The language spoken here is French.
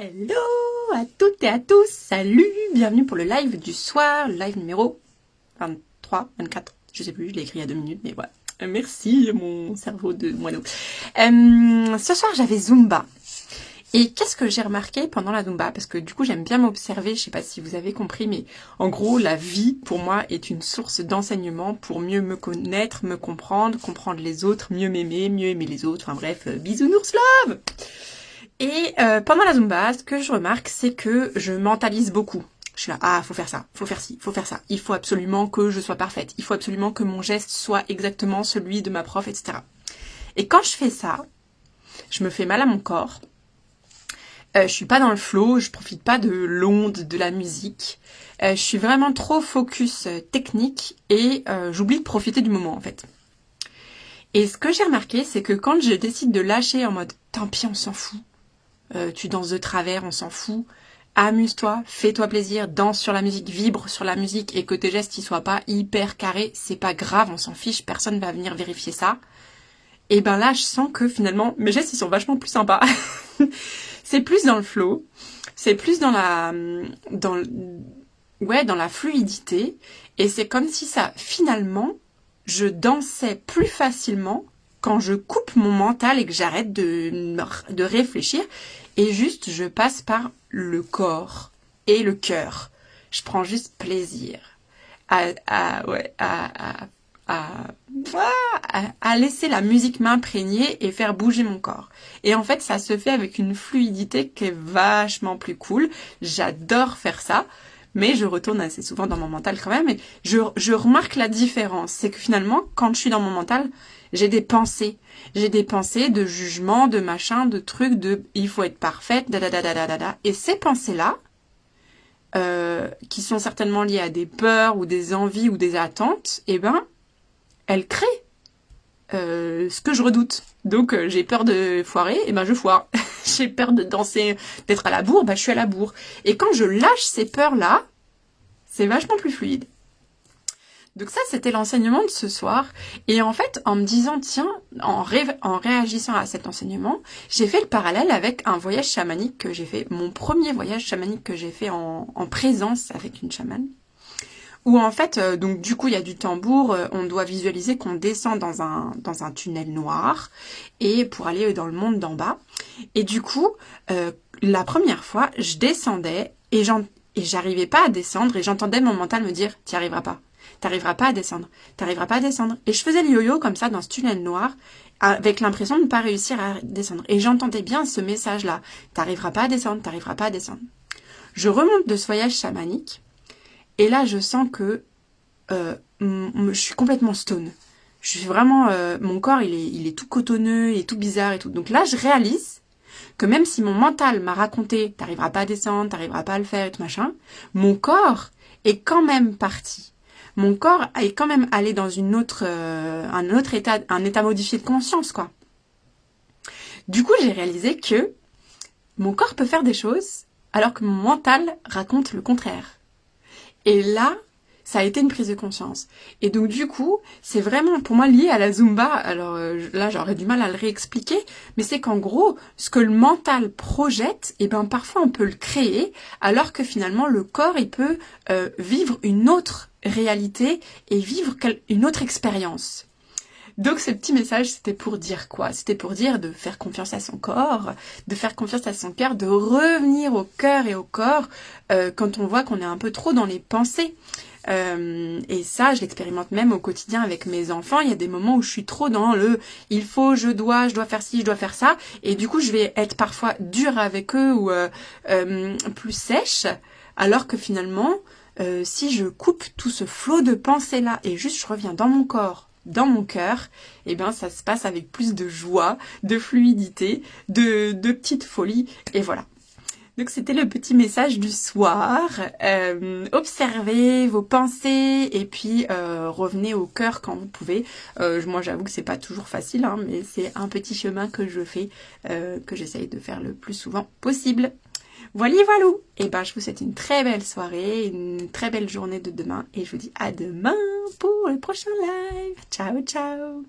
Hello à toutes et à tous, salut, bienvenue pour le live du soir, le live numéro 23, 24, je sais plus, je l'ai écrit il y a 2 minutes, mais voilà. Merci mon cerveau de moineau. Ce soir j'avais Zumba. Et qu'est-ce que j'ai remarqué pendant la Zumba? Parce que du coup j'aime bien m'observer, je sais pas si vous avez compris, mais en gros la vie pour moi est une source d'enseignement pour mieux me connaître, me comprendre, comprendre les autres, mieux aimer les autres, enfin bref, bisounours love. Et pendant la Zumba, ce que je remarque, c'est que je mentalise beaucoup. Je suis là, ah, faut faire ça, faut faire ci, faut faire ça. Il faut absolument que je sois parfaite. Il faut absolument que mon geste soit exactement celui de ma prof, etc. Et quand je fais ça, je me fais mal à mon corps. Je suis pas dans le flow, je profite pas de l'onde de la musique. Je suis vraiment trop focus technique et j'oublie de profiter du moment en fait. Et ce que j'ai remarqué, c'est que quand je décide de lâcher en mode tant pis, on s'en fout. Tu danses de travers, on s'en fout. Amuse-toi, fais-toi plaisir, danse sur la musique, vibre sur la musique et que tes gestes ils soient pas hyper carrés, c'est pas grave, on s'en fiche, personne va venir vérifier ça. Et ben là, je sens que finalement, mes gestes ils sont vachement plus sympas. C'est plus dans le flow, c'est plus dans la fluidité et c'est comme si ça finalement je dansais plus facilement quand je coupe mon mental et que j'arrête de réfléchir et juste je passe par le corps et le cœur. Je prends juste plaisir à laisser la musique m'imprégner et faire bouger mon corps. Et en fait, ça se fait avec une fluidité qui est vachement plus cool. J'adore faire ça. Mais je retourne assez souvent dans mon mental quand même. Et je remarque la différence. C'est que finalement, quand je suis dans mon mental, j'ai des pensées. J'ai des pensées de jugement, de machin, de trucs, de il faut être parfaite, da. Et ces pensées-là, qui sont certainement liées à des peurs ou des envies ou des attentes, eh ben, elles créent ce que je redoute. Donc j'ai peur de foirer, et ben je foire. J'ai peur de danser, d'être à la bourre, ben je suis à la bourre. Et quand je lâche ces peurs-là, c'est vachement plus fluide. Donc ça, c'était l'enseignement de ce soir. Et en fait, en me disant, tiens, en réagissant à cet enseignement, j'ai fait le parallèle avec un voyage chamanique que j'ai fait, mon premier voyage chamanique que j'ai fait en présence avec une chamane. Où en fait, donc du coup, il y a du tambour, on doit visualiser qu'on descend dans un tunnel noir et pour aller dans le monde d'en bas. Et du coup, la première fois, je descendais et j'arrivais pas à descendre et j'entendais mon mental me dire, t'y arriveras pas. T'arriveras pas à descendre. T'arriveras pas à descendre. Et je faisais le yo-yo comme ça dans ce tunnel noir avec l'impression de ne pas réussir à descendre. Et j'entendais bien ce message-là. T'arriveras pas à descendre, t'arriveras pas à descendre. Je remonte de ce voyage chamanique. Et là, je sens que je suis complètement stone. Je suis vraiment... mon corps, il est tout cotonneux et tout bizarre et tout. Donc là, je réalise que même si mon mental m'a raconté « t'arriveras pas à descendre, t'arriveras pas à le faire et tout machin », mon corps est quand même parti. Mon corps est quand même allé dans un autre état, un état modifié de conscience, quoi. Du coup, j'ai réalisé que mon corps peut faire des choses alors que mon mental raconte le contraire. Et là, ça a été une prise de conscience. Et donc du coup, c'est vraiment pour moi lié à la Zumba. Alors là, j'aurais du mal à le réexpliquer, mais c'est qu'en gros, ce que le mental projette, et ben parfois on peut le créer, alors que finalement le corps, il peut vivre une autre réalité et vivre une autre expérience. Donc ce petit message, c'était pour dire quoi? C'était pour dire de faire confiance à son corps, de faire confiance à son cœur, de revenir au cœur et au corps quand on voit qu'on est un peu trop dans les pensées. Et ça, je l'expérimente même au quotidien avec mes enfants. Il y a des moments où je suis trop dans le « il faut, je dois faire ci, je dois faire ça ». Et du coup, je vais être parfois dure avec eux ou plus sèche, alors que finalement, si je coupe tout ce flot de pensées-là et juste je reviens dans mon corps, dans mon cœur, eh ben ça se passe avec plus de joie, de fluidité, de petite folie, et voilà. Donc c'était le petit message du soir. Observez vos pensées et puis revenez au cœur quand vous pouvez. Moi j'avoue que c'est pas toujours facile, hein, mais c'est un petit chemin que je fais, que j'essaye de faire le plus souvent possible. Voilà. Et ben je vous souhaite une très belle soirée, une très belle journée de demain et je vous dis à demain pour le prochain live. Ciao ciao.